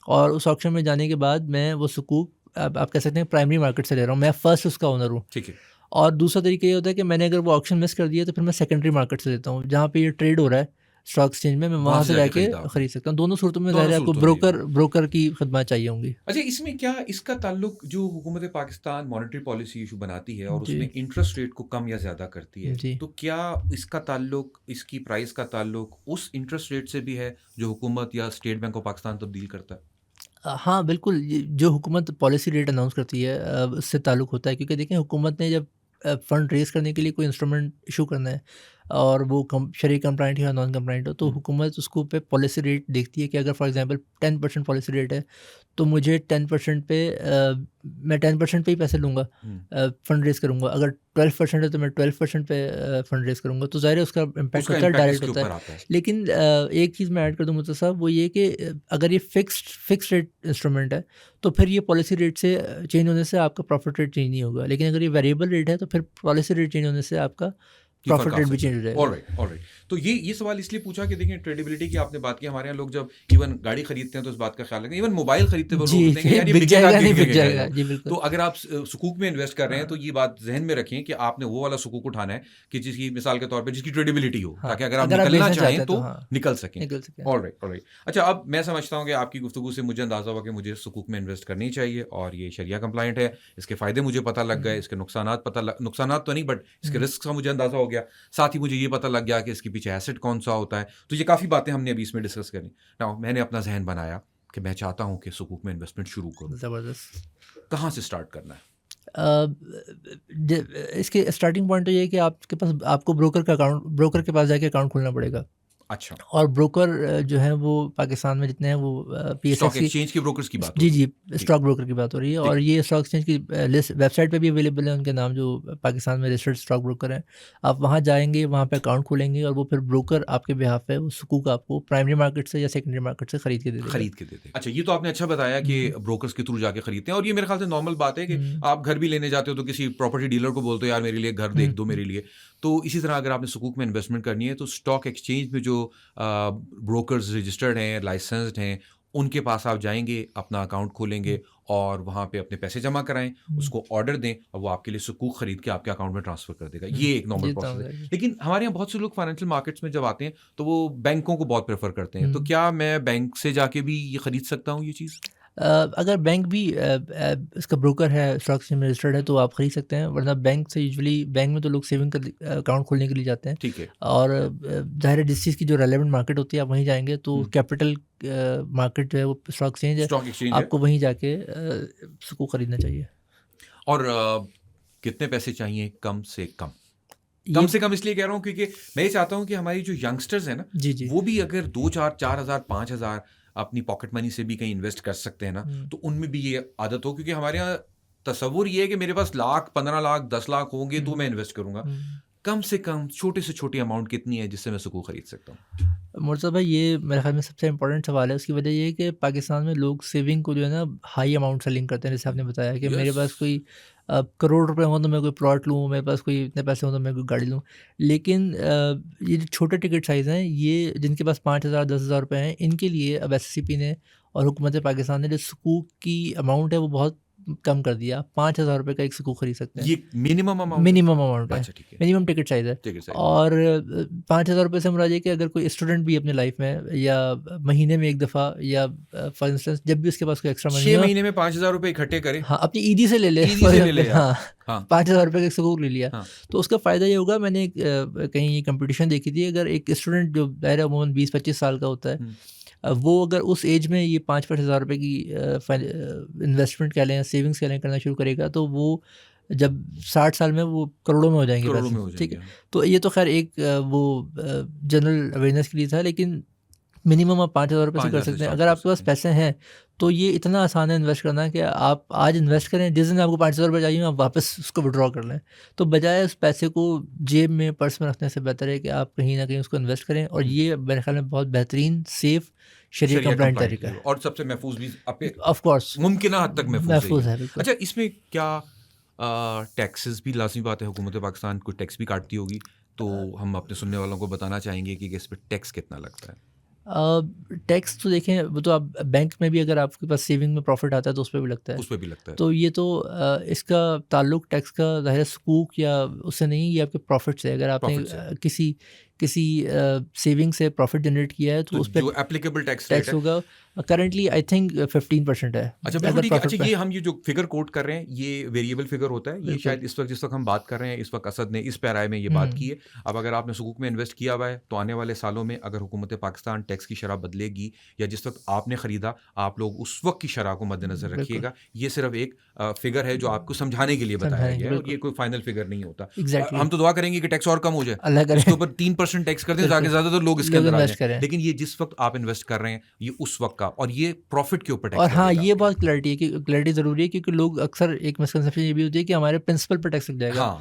اور اس آکشن میں جانے کے بعد میں وہ سکوک آپ کہہ سکتے ہیں پرائمری مارکیٹ سے لے رہا ہوں, میں فرسٹ اس کا اونر ہوں. ٹھیک ہے. اور دوسرا طریقہ یہ ہوتا ہے کہ میں نے اگر وہ آکشن مس کر دیا تو پھر میں سیکنڈری مارکیٹ سے لیتا ہوں, جہاں پہ یہ ٹریڈ ہو رہا ہے اسٹاک ایکسچینج میں وہاں سے جا کے خرید سکتا ہوں. دونوں صورتوں میں ظاہر ہے آپ کو بروکر کی خدمات چاہیے ہوں گی. اچھا, اس میں کیا اس کا تعلق جو حکومت پاکستان مانیٹری پالیسی ایشو بناتی ہے اور اس میں انٹرسٹ ریٹ کو کم یا زیادہ کرتی ہے, تو کیا اس کا تعلق, اس کی پرائز کا تعلق اس انٹرسٹ ریٹ سے بھی ہے جو حکومت یا اسٹیٹ بینک آف پاکستان تبدیل کرتا ہے؟ ہاں بالکل, جو حکومت پالیسی ریٹ اناؤنس کرتی ہے اس سے تعلق ہوتا ہے. کیونکہ دیکھیں, حکومت نے جب فنڈ ریز کرنے کے لیے کوئی انسٹرومنٹ ایشو کرنا ہے اور وہ شرعی کمپلائنٹ یا نان کمپلائنٹ ہو, تو حکومت اس کو پہ پالیسی ریٹ دیکھتی ہے کہ اگر فار ایگزامپل 10% پالیسی ریٹ ہے تو مجھے 10% پہ میں 10% پہ ہی پیسے لوں گا, فنڈ ریز کروں گا. اگر 12% ہے تو میں 12% پہ فنڈ ریز کروں گا. تو ظاہر ہے اس کا امپیکٹ ہوتا ہے, ڈائریکٹ ہوتا ہے. لیکن ایک چیز میں ایڈ کر دوں مرتضیٰ صاحب, وہ یہ کہ اگر یہ فکسڈ ریٹ انسٹرومنٹ ہے تو پھر یہ پالیسی ریٹ سے چینج ہونے سے آپ کا پروفٹ ریٹ چینج نہیں ہوگا. لیکن اگر یہ ویریبل ریٹ ہے تو پھر پالیسی ریٹ چینج ہونے سے آپ کا پروفٹ ریٹ بھی چینج ہو جائے گا. آلرائٹ. تو یہ سوال اس لیے پوچھا کہ دیکھیں ٹریڈیبلٹی کی آپ نے بات کی. ہمارے یہاں لوگ جب ایون گاڑی خریدتے ہیں تو اس بات کا خیال رکھیں, ایون موبائل خریدتے ہوئے لوگ ہوتے ہیں کہ یار یہ بکے گا نہیں بک جائے گا. تو اگر آپ سکوک میں انویسٹ کر رہے ہیں تو یہ بات ذہن میں رکھیں کہ آپ نے وہ والا سکوک اٹھانا ہے کہ جس کی مثال کے طور پہ جس کی ٹریڈیبلٹی ہو, تاکہ اگر آپ نکلنا چاہیں تو نکل سکیں. آلرائٹ. اچھا, اب میں سمجھتا ہوں کہ آپ کی گفتگو سے مجھے اندازہ ہوا کہ مجھے سکوک میں انویسٹ کرنی چاہیے, اور یہ شریعہ کمپلائنٹ ہے. اس کے فائدے مجھے پتہ لگ گئے, اس کے نقصانات تو نہیں بٹ اس کے رسک کا مجھے اندازہ ہو گیا. ساتھ ہی مجھے یہ پتہ لگ گیا کہ اس کے پیچھے ایسٹ کون سا ہوتا ہے. تو یہ کافی باتیں ہم نے ابھی اس میں ڈسکس کریں. میں نے اپنا ذہن بنایا کہ میں چاہتا ہوں کہ سکوک میں انویسٹمنٹ شروع کروں. زبردست. کہاں سے اسٹارٹ کرنا ہے؟ اس کے اسٹارٹنگ پوائنٹ تو یہ ہے کہ آپ کو بروکر کے پاس جا کے اکاؤنٹ کھولنا پڑے گا. اچھا. اور بروکر جو ہیں وہ پاکستان میں جتنے ہیں وہ اسٹاک ایکسچینج کے بروکرز کی بات. جی اسٹاک بروکر کی بات ہو رہی ہے. اور یہ اسٹاک ایکسچینج کی ویب سائٹ پہ بھی اویلیبل ہے ان کے نام, جو پاکستان میں رجسٹرڈ اسٹاک بروکر ہیں. آپ وہاں جائیں گے, وہاں پہ اکاؤنٹ کھولیں گے, اور وہ پھر بروکر آپ کے بہاف پہ وہ سکوک آپ کو پرائمری مارکیٹ سے یا سیکنڈری مارکیٹ سے خرید کے دے دے. اچھا, یہ تو آپ نے اچھا بتایا کہ بروکرز کے تھرو جا کے خریدتے ہیں, اور یہ میرے خیال سے نارمل بات ہے کہ آپ گھر بھی لینے جاتے ہو تو کسی پراپرٹی ڈیلر کو بولتے ہو یار میرے لیے گھر دیکھ دو میرے لیے. تو اسی طرح اگر آپ نے سکوک میں انویسٹمنٹ کرنی ہے تو اسٹاک ایکسچینج میں جو بروکرز رجسٹرڈ ہیں, لائسنسڈ ہیں, ان کے پاس آپ جائیں گے, اپنا اکاؤنٹ کھولیں گے, اور وہاں پہ اپنے پیسے جمع کرائیں, اس کو آرڈر دیں, اور وہ آپ کے لیے سکوک خرید کے آپ کے اکاؤنٹ میں ٹرانسفر کر دے گا. یہ ایک نارمل پروسیس ہے. لیکن ہمارے یہاں بہت سے لوگ فائنینشیل مارکیٹس میں جب آتے ہیں تو وہ بینکوں کو بہت پریفر کرتے ہیں. تو کیا میں بینک سے جا کے بھی یہ خرید سکتا ہوں یہ چیز؟ اگر بینک بھی اس کا بروکر ہے, اسٹاک ایکسچینج میں رجسٹرڈ ہے, تو آپ خرید سکتے ہیں. ورنہ بینک سے یوزلی بینک میں تو لوگ سیونگ اکاؤنٹ کھولنے کے لیے جاتے ہیں. ٹھیک ہے. اور ظاہر ہے جس چیز کی جو ریلیونٹ مارکیٹ ہوتی ہے آپ وہیں جائیں گے. تو کیپٹل مارکیٹ جو ہے وہ اسٹاک ایکسچینج ہے, آپ کو وہیں جا کے اس کو خریدنا چاہیے. اور کتنے پیسے چاہیے کم سے کم اس لیے کہہ رہا ہوں کیونکہ میں یہ چاہتا ہوں کہ ہماری جو ینگسٹرز ہیں نا, وہ بھی اگر 2,000 4,000 5,000 اپنی پاکٹ منی سے بھی کہیں انویسٹ کر سکتے ہیں نا, تو ان میں بھی یہ عادت ہو. کیونکہ ہمارے یہاں تصور یہ ہے کہ میرے پاس 1,00,000 15 لاکھ 10 لاکھ ہوں گے تو میں انویسٹ کروں گا. کم سے کم چھوٹے سے چھوٹی اماؤنٹ کتنی ہے جس سے میں سکوک خرید سکتا ہوں؟ مرتضیٰ بھائی, یہ میرے خیال میں سب سے امپورٹنٹ سوال ہے. اس کی وجہ یہ ہے کہ پاکستان میں لوگ سیونگ کو جو ہے نا ہائی اماؤنٹ سے لنک کرتے ہیں. جیسے آپ نے بتایا کہ میرے پاس کوئی کروڑ روپے ہوں تو میں کوئی پلاٹ لوں, میرے پاس کوئی اتنے پیسے ہوں تو میں کوئی گاڑی لوں. لیکن یہ جو چھوٹے ٹکٹ سائز ہیں, یہ جن کے پاس 5,000 10,000 روپے ہیں, ان کے لیے اب SSCP نے اور حکومت پاکستان نے جو سکوک کی اماؤنٹ ہے وہ بہت کم کر دیا, 5,000 روپے کا ایک سکوک خرید سکتے ہیں. یہ منیمم اماؤنٹ منیمم اماؤنٹ ہے, اچھا ٹھیک ہے منیمم ٹکٹ سائز ہے. ٹھیک ہے اور 5,000 روپے سے مراد یہ کہ اگر کوئی اسٹوڈنٹ بھی اپنے لائف میں یا مہینے میں ایک دفعہ یا فار انسٹنس جب بھی اس کے پاس کوئی ایکسٹرا منی 6 ہو, مہینے میں 5,000 روپے اکٹھے کرے, ہاں اپنی عیدی سے لے لے, عیدی سے لے لے ہاں ہاں 5,000 روپے کا ایک سکوک لے لیا, ہاں تو اس کا فائدہ یہ ہوگا. میں نے کہیں یہ کمپٹیشن دیکھی تھی, اگر ایک اسٹوڈنٹ جو ظاہر عموماً 20-25 سال کا ہوتا ہے, وہ اگر اس ایج میں یہ 5,000 روپے کی انویسٹمنٹ کہہ لیں یا سیونگس کہہ لیں کرنا شروع کرے گا, تو وہ جب 60 سال میں وہ کروڑوں میں ہو جائیں گے کروڑوں میں ہو پیسے. جائیں ٹھیک ہے, گے. تو یہ تو خیر ایک وہ جنرل اویئرنیس کے لیے تھا, لیکن منیمم آپ 5,000 روپے سے کر 5,000 سے سکتے ہیں. اسٹارٹ اگر کر آپ کے پاس سکتے ہیں. پیسے ہیں تو یہ اتنا آسان ہے انویسٹ کرنا کہ آپ آج انویسٹ کریں, جس دن آپ کو 5,000 روپے چاہیے آپ واپس اس کو وڈرا کر لیں. تو بجائے اس پیسے کو جیب میں پرس میں رکھنے سے بہتر ہے کہ آپ کہیں نہ کہیں اس کو انویسٹ کریں, اور یہ میرے خیال میں بہت بہترین سیف شریعہ کمپلائنٹ طریقہ ہے, اور سب سے محفوظ بھی آف کورس ممکنہ حد تک محفوظ ہے. ہے. بالکل. اچھا اس میں کیا ٹیکسز بھی لازمی بات ہے, حکومت پاکستان کوئی ٹیکس بھی کاٹتی ہوگی, تو ہم اپنے سننے والوں کو بتانا چاہیں گے کہ اس پہ ٹیکس کتنا لگتا ہے. ٹیکس تو دیکھیں, وہ تو آپ بینک میں بھی اگر آپ کے پاس سیونگ میں پروفٹ آتا ہے تو اس پہ بھی لگتا ہے, اس پہ بھی لگتا ہے. تو یہ تو اس کا تعلق ٹیکس کا ظاہر سکوک یا اس سے نہیں, یہ آپ کے پروفٹ سے. اگر آپ نے کسی سیونگ سے پروفٹ جنریٹ کیا ہے تو اس پہ جو اپلیکیبل ٹیکس ہوگا. کرنٹلی آئی تھنک 15% ہے. اچھا بالکل ٹھیک ہے. اچھا یہ ہم یہ جو فگر کوٹ کر رہے ہیں یہ ویریبل فگر ہوتا ہے, یہ شاید اس وقت جس وقت ہم بات کر رہے ہیں اس وقت اسد نے اس پیرائے میں یہ بات کی ہے. اب اگر آپ نے سکوک میں انویسٹ کیا ہوا ہے تو آنے والے سالوں میں اگر حکومت پاکستان ٹیکس کی شرح بدلے گی یا جس وقت آپ نے خریدا آپ لوگ اس وقت کی شرح کو مد نظر رکھیے گا. یہ صرف ایک فگر ہے جو آپ کو سمجھانے کے لیے بتایا گیا ہے, اور یہ کوئی فائنل فگر نہیں ہوتا. ہم تو دعا کریں گے کہ ٹیکس اور کم ہو جائے, اس کے اوپر 3% ٹیکس کر دیں تاکہ زیادہ تر لوگ اس کے اندر آ جائیں. لیکن یہ جس وقت آپ انویسٹ کر رہے ہیں یہ اس وقت کا, اور یہ پروفٹ کے اوپر. اور ہاں یہ بہت کلیئرٹی ہے کہ کلیئرٹی ضروری ہے, کیونکہ لوگ اکثر ایک مسکنسیپشن یہ بھی ہوتی ہے کہ ہمارے پرنسپل پہ ٹیکس لگ جائے گا.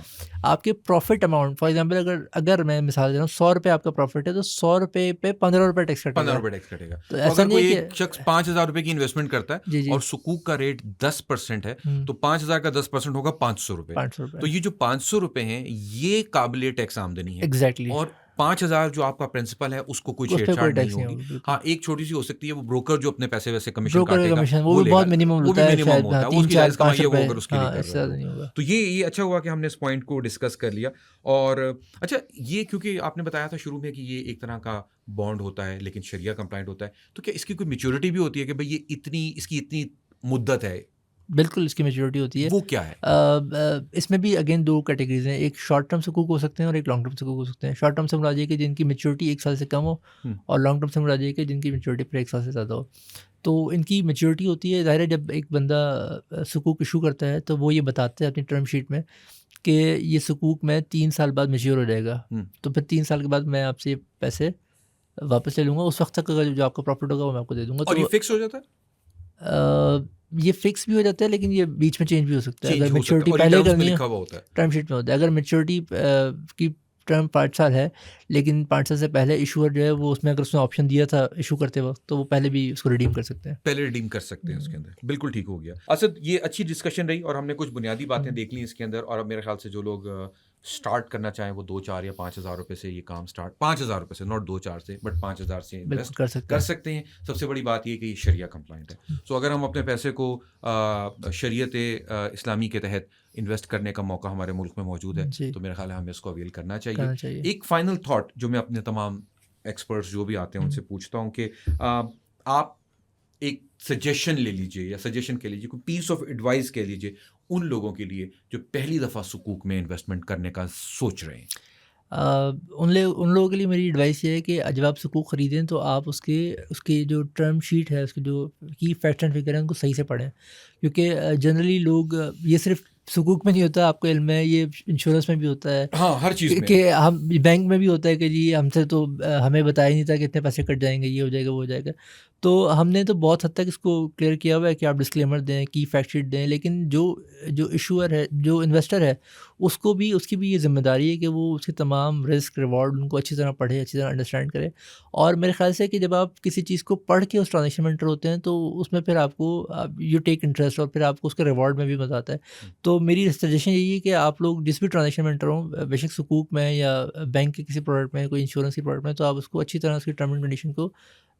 آپ کے پروفٹ اماؤنٹ فار ایگزامپل اگر میں مثال دے رہا ہوں 100 روپے آپ کا پروفٹ ہے تو 100 روپے پہ 15 روپے ٹیکس کٹے گا. تو اگر کوئی ایک شخص 5,000 روپے کی انویسٹمنٹ کرتا ہے اور سکوک کا ریٹ 10% ہے تو 5,000 کا 10% ہوگا 500 روپے. تو یہ جو 500 روپے ہیں یہ قابل ٹیکس آمدنی ہے. ایگزیکٹلی. اور 5,000 جو آپ کا پرنسپل ہے اس کو کوئی چھیڑ چھاڑ نہیں ہوگی. ہاں ایک چھوٹی سی ہو سکتی ہے وہ بروکر جو اپنے پیسے ویسے کمیشن کاٹے گا وہ بھی بہت منیمم ہوتا ہے, منیمم ہوتا ہے, وہ اس کی جائز کمائی ہے وہ اگر اس کے لیے کر رہا ہے. تو یہ اچھا ہوا کہ ہم نے اس پوائنٹ کو ڈسکس کر لیا. اور اچھا یہ کیونکہ آپ نے بتایا تھا شروع میں کہ یہ ایک طرح کا بانڈ ہوتا ہے لیکن شریعہ کمپلائنٹ ہوتا ہے, تو کیا اس کی کوئی میچورٹی بھی ہوتی ہے کہ بھائی یہ اس کی اتنی مدت ہے؟ بالکل اس کی میچورٹی ہوتی ہے. وہ کیا ہے؟ اس میں بھی اگین 2 کیٹیگریز ہیں, ایک شارٹ ٹرم سکوک ہو سکتے ہیں اور ایک لانگ ٹرم سکوک ہو سکتے ہیں. شارٹ ٹرم سے مراد یہ کہ جن کی میچورٹی 1 سال سے کم ہو, اور لانگ ٹرم سے مراد یہ کہ جن کی میچورٹی پھر 1 سال سے زیادہ ہو. تو ان کی میچورٹی ہوتی ہے, ظاہر ہے جب ایک بندہ سکوک ایشو کرتا ہے تو وہ یہ بتاتے ہیں اپنی ٹرم شیٹ میں کہ یہ سکوک میں 3 سال بعد میچور ہو جائے گا, تو پھر 3 سال کے بعد میں آپ سے یہ پیسے واپس لے لوں گا. اس وقت تک اگر جو آپ کا پروفٹ ہوگا وہ میں آپ کو دے دوں گا. اور یہ فکس ہو جاتا ہے؟ یہ فکس بھی ہو جاتا ہے لیکن یہ بیچ میں چینج بھی ہو سکتا ہے. اگر میچورٹی پہلے کرنی ہے ٹرم شیٹ میں ہوتا ہے. اگر میچورٹی کی ٹرم 5 سال ہے لیکن 5 سال سے پہلے ایشوور جو ہے وہ اس میں اگر اس نے آپشن دیا تھا ایشو کرتے وقت تو وہ پہلے بھی اس کو ریڈیم کر سکتے ہیں. پہلے ریڈیم کر سکتے ہیں اس کے اندر. بالکل ٹھیک ہو گیا. اسد یہ اچھی ڈسکشن رہی اور ہم نے کچھ بنیادی باتیں دیکھ لی اس کے اندر. اور اب میرے خیال سے جو لوگ اسٹارٹ کرنا چاہیں وہ 2-4 یا 5,000 روپے سے یہ کام اسٹارٹ, 5,000 روپے سے, ناٹ 2-4 سے بٹ 5,000 سے انویسٹ کر سکتے ہیں. سب سے بڑی بات یہ کہ یہ شریعہ کمپلائنٹ ہے. سو اگر ہم اپنے پیسے کو شریعت اسلامی کے تحت انویسٹ کرنے کا موقع ہمارے ملک میں موجود ہے تو میرا خیال ہے ہمیں اس کو اویل کرنا چاہیے. ایک فائنل تھاٹ جو میں اپنے تمام ایکسپرٹس جو بھی آتے ہیں ان سے پوچھتا ہوں کہ آپ ایک سجیشن لے لیجیے یا سجیشن کہہ لیجیے, کوئی پیس آف ایڈوائس کہہ لیجیے ان لوگوں کے لیے جو پہلی دفعہ سکوک میں انویسٹمنٹ کرنے کا سوچ رہے ہیں. ان لوگوں کے لیے میری ایڈوائس یہ ہے کہ جب آپ سکوک خریدیں تو آپ اس کی جو ٹرم شیٹ ہے, اس کے جو کی فیکٹس اینڈ فگر ہیں ان کو صحیح سے پڑھیں. کیونکہ جنرلی لوگ یہ صرف سکوک میں نہیں ہوتا, آپ کو علم ہے یہ انشورنس میں بھی ہوتا ہے, ہاں ہر چیز میں, کہ ہم بینک میں بھی ہوتا ہے کہ جی ہم سے تو ہمیں بتایا نہیں تھا کہ اتنے پیسے کٹ جائیں گے, یہ ہو جائے گا وہ ہو جائے گا. تو ہم نے تو بہت حد تک اس کو کلیئر کیا ہوا ہے کہ آپ ڈسکلیمر دیں, کی فیکٹ شیٹ دیں, لیکن جو ایشوئر ہے, جو انویسٹر ہے, اس کی بھی یہ ذمہ داری ہے کہ وہ اس کے تمام رسک ریوارڈ ان کو اچھی طرح پڑھے, اچھی طرح انڈرسٹینڈ کرے. اور میرے خیال سے کہ جب آپ کسی چیز کو پڑھ کے اس ٹرانزیکشن میں انٹر ہوتے ہیں تو اس میں پھر آپ کو یو ٹیک انٹرسٹ, اور پھر آپ کو اس کے ریوارڈ میں بھی مزہ آتا ہے. تو میری سجیشن یہی ہے کہ آپ لوگ جس بھی ٹرانزیکشن میں انٹر ہوں, بے شک سکوک میں یا بینک کے کسی پروڈکٹ میں, کوئی انشورنس کی پروڈکٹ میں, تو آپ اس کو اچھی طرح اس کی ٹرم اینڈ کنڈیشن کو